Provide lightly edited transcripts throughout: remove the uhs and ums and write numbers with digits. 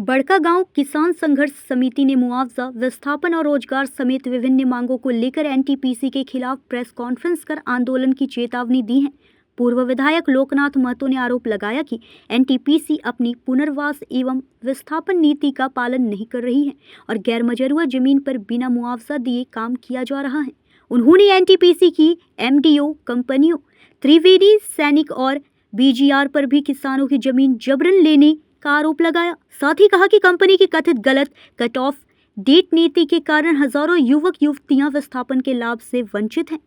बड़कागांव किसान संघर्ष समिति ने मुआवजा, विस्थापन और रोजगार समेत विभिन्न मांगों को लेकर एनटीपीसी के खिलाफ प्रेस कॉन्फ्रेंस कर आंदोलन की चेतावनी दी है। पूर्व विधायक लोकनाथ महतो ने आरोप लगाया कि एनटीपीसी अपनी पुनर्वास एवं विस्थापन नीति का पालन नहीं कर रही है और गैर मजरूआ जमीन पर बिना मुआवजा दिए काम किया जा रहा है। उन्होंने एनटीपीसी की एमडीओ कंपनियों त्रिवेदी सैनिक और बीजीआर पर भी किसानों की जमीन जबरन लेने का आरोप लगाया। साथ ही कहा कि कंपनी की कथित गलत कट ऑफ डेट नीति के कारण हजारों युवक युवतियां विस्थापन के लाभ से वंचित हैं।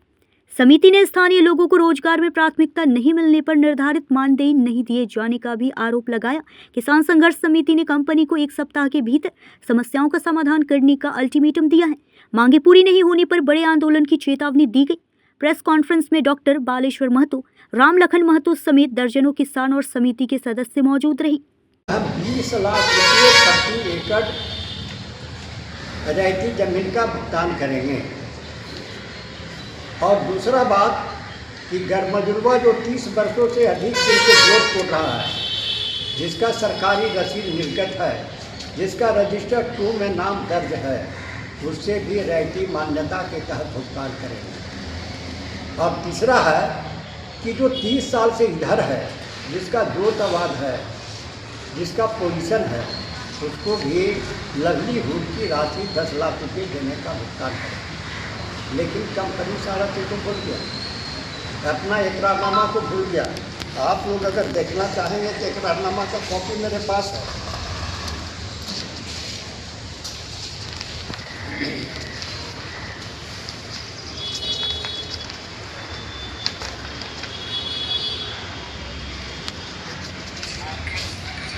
समिति ने स्थानीय लोगों को रोजगार में प्राथमिकता नहीं मिलने पर निर्धारित मानदेय नहीं दिए जाने का भी आरोप लगाया। किसान संघर्ष समिति ने कंपनी को 1 सप्ताह के भीतर समस्याओं का समाधान करने का अल्टीमेटम दिया है। मांगे पूरी नहीं होने पर बड़े आंदोलन की चेतावनी दी गई। प्रेस कॉन्फ्रेंस में डॉक्टर बालेश्वर महतो, राम लखन महतो समेत दर्जनों किसान और समिति के सदस्य मौजूद रहे। हम 20 लाख रुपये प्रति एकड़ रैयती जमीन का भुगतान करेंगे। और दूसरा बात कि गैरमजरूआ जो 30 वर्षों से अधिक दिन से जोत तोड़ रहा है, जिसका सरकारी रसीद निर्गत है, जिसका रजिस्टर 2 में नाम दर्ज है, उससे भी रैयती मान्यता के तहत भुगतान करेंगे। और तीसरा है कि जो 30 साल से इधर है, जिसका जोत आबाद है, जिसका पोजीशन है, उसको भी लाइवलीहुड की राशि 10 लाख रुपये देने का भुगतान करें। लेकिन कंपनी सारा चीज़ को भूल गया, अपना इकरारनामा को भूल गया। आप लोग अगर देखना चाहेंगे तो इकरारनामा का कॉपी मेरे पास है।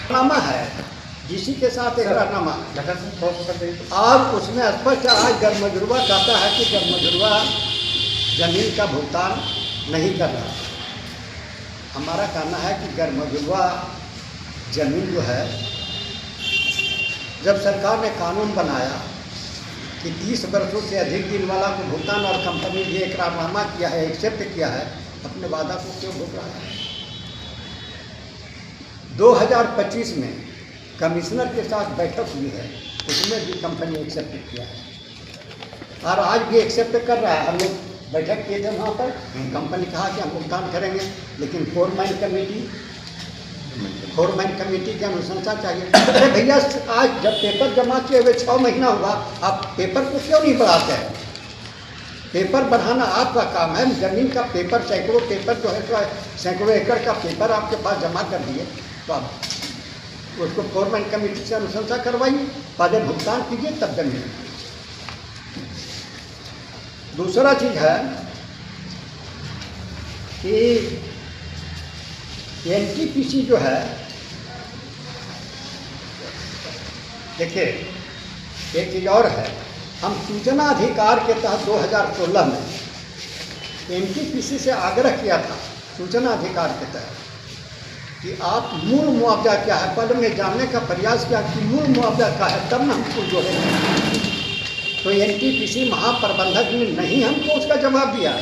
नामा है, जिसी के साथ इकरारनामा, और उसमें स्पष्ट आज गैरमजरूआ कहता है कि गैरमजरूआ जमीन का भुगतान नहीं कर रहा। हमारा कहना है कि गैरमजरूआ जमीन जो है, जब सरकार ने कानून बनाया कि 30 वर्षों से अधिक दिन वाला को भुगतान, और कंपनी ने इकरारनामा किया है, एक्सेप्ट किया है, अपने वादा को क्यों भूल रहा है। 2025 में कमिश्नर के साथ बैठक हुई है, उसमें भी कंपनी एक्सेप्ट किया है और आज भी एक्सेप्ट कर रहा है। हम लोग बैठक किए थे वहाँ पर, कंपनी कहा कि हम भुगतान करेंगे, लेकिन फोरमैन कमेटी की अनुशंसा चाहिए। अरे भैया, आज जब पेपर जमा किए हुए 6 महीना हुआ, आप पेपर को क्यों नहीं बढ़ाते हैं? पेपर बढ़ाना आपका काम है। जमीन का पेपर, सैकड़ों पेपर जो है, सैकड़ों एकड़ का पेपर आपके पास जमा कर दिए, तो आप उसको फोरमैन कमेटी से अनुशंसा करवाइए, पहले भुगतान कीजिए, तब जमीन। दूसरा चीज़ है कि एनटीपीसी जो है, देखिए एक चीज़ और है, हम सूचना अधिकार के तहत 2016 में एनटीपीसी से आग्रह किया था, सूचना अधिकार के तहत, कि आप मूल मुआवजा क्या है, पहले में जानने का प्रयास किया कि मूल मुआवजा क्या है, तब न हमको जोड़ेंगे। तो एनटीपीसी महाप्रबंधक ने नहीं हमको उसका जवाब दिया।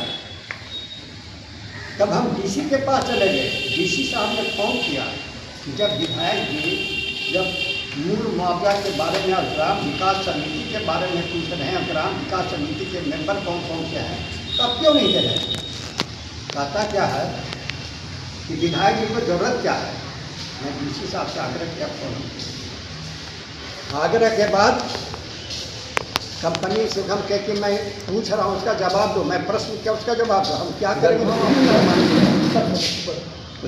तब हम डीसी के पास चले गए, डीसी साहब ने फोन किया कि जब विधायक जी जब मूल मुआवजा के बारे में और ग्राम विकास समिति के बारे में पूछ रहे हैं, ग्राम विकास समिति के मेंबर कौन कौन से हैं, तो आप क्यों नहीं दे रहे? कहता क्या है कि विधायक जी को जरूरत क्या है। मैं डीसी साहब से आग्रह किया, फोन आग्रह के बाद कंपनी से हम कह कि मैं पूछ रहा हूँ, उसका जवाब दो, मैं प्रश्न किया, उसका जवाब दो, हम क्या करेंगे।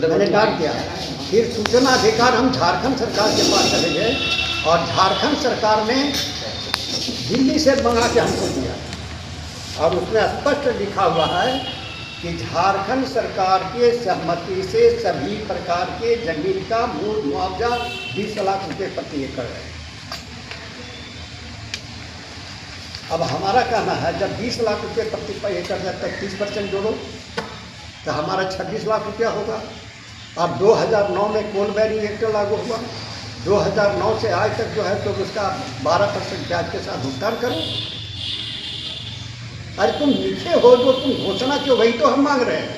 मैंने डांट दिया। फिर सूचना अधिकार हम झारखंड सरकार के पास चले गए और झारखंड सरकार ने दिल्ली से मंगा के हमको दिया, और उसमें स्पष्ट लिखा हुआ है कि झारखंड सरकार के सहमति से सभी प्रकार के जमीन का मूल मुआवजा 20 लाख रुपये प्रति एकड़ है। अब हमारा कहना है, जब 20 लाख रुपये प्रति एकड़ है, तब 30% जोड़ो तो हमारा 26 लाख रुपया होगा। अब 2009 में कोल बैरिंग एक्ट लागू हुआ, 2009 से आज तक जो है तो उसका 12% ब्याज के साथ भुगतान करो। अरे तुम नीचे हो, जो तुम घोषणा क्यों, वही तो हम मांग रहे हैं,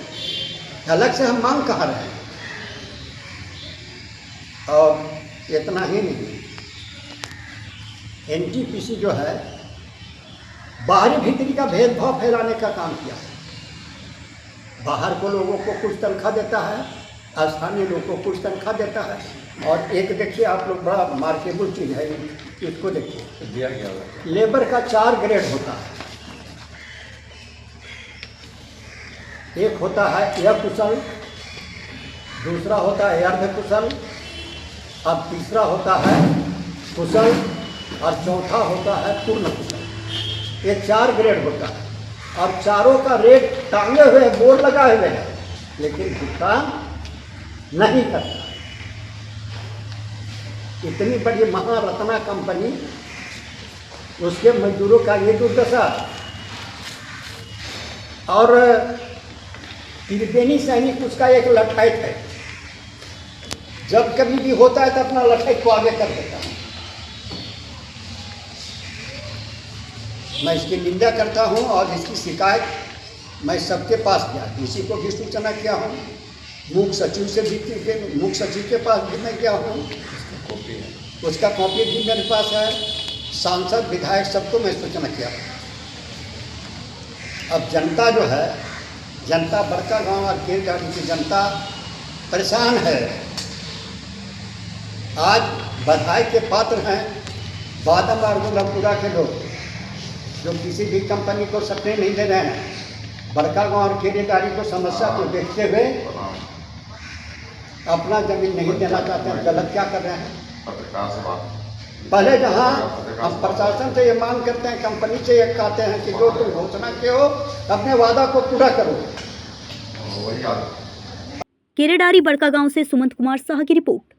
अलग से हम मांग कहाँ रहे हैं। और इतना ही नहीं, एनटीपीसी जो है बाहरी भीतरी का भेदभाव फैलाने का काम किया। बाहर को लोगों को कुछ तनख्वाह देता है, स्थानीय लोगों को कुछ तनख्वाह देता है। और एक देखिए आप लोग, बड़ा मार्केबल चीज़ है, इसको देखिए, दिया गया है। लेबर का 4 ग्रेड होता है। एक होता है अकुशल, दूसरा होता है अर्धकुशल, अब तीसरा होता है कुशल और चौथा होता है पूर्ण कुशल। ये 4 ग्रेड होता है और चारों का रेट टांगे हुए, बोर्ड लगाए हुए हैं, लेकिन भुगतान नहीं करता। इतनी बड़ी महारत्ना कंपनी, उसके मजदूरों का ये दुर्दशा। और त्रिवेणी सैनिक उसका एक लठाइत है, जब कभी भी होता है तो अपना लठाइत को आगे कर देता है। मैं इसकी निंदा करता हूं और इसकी शिकायत मैं सबके पास किया, किसी को भी सूचना किया हूं, मुख्य सचिव से भी, मुख्य सचिव के पास भी मैं गया हूं, उसका कॉपी भी मेरे पास है, सांसद विधायक सबको मैं सूचना किया। अब जनता जो है, जनता बड़का गांव और केरगाड़ी की जनता परेशान है। आज बधाई के पात्र हैं बादम और गुलमपुरा के लोग, जो किसी भी कंपनी को सप्लाई नहीं दे रहे हैं। बड़का गांव और केरगाड़ी को समस्या को देखते हुए अपना जमीन नहीं देना चाहते हैं। गलत क्या कर रहे हैं? पहले जहां हम प्रशासन से ये मांग करते हैं, कंपनी से ये कहते हैं कि जो तुम घोषणा के हो अपने वादा को पूरा करो। केरेडारी बड़का गांव से सुमंत कुमार साह की रिपोर्ट।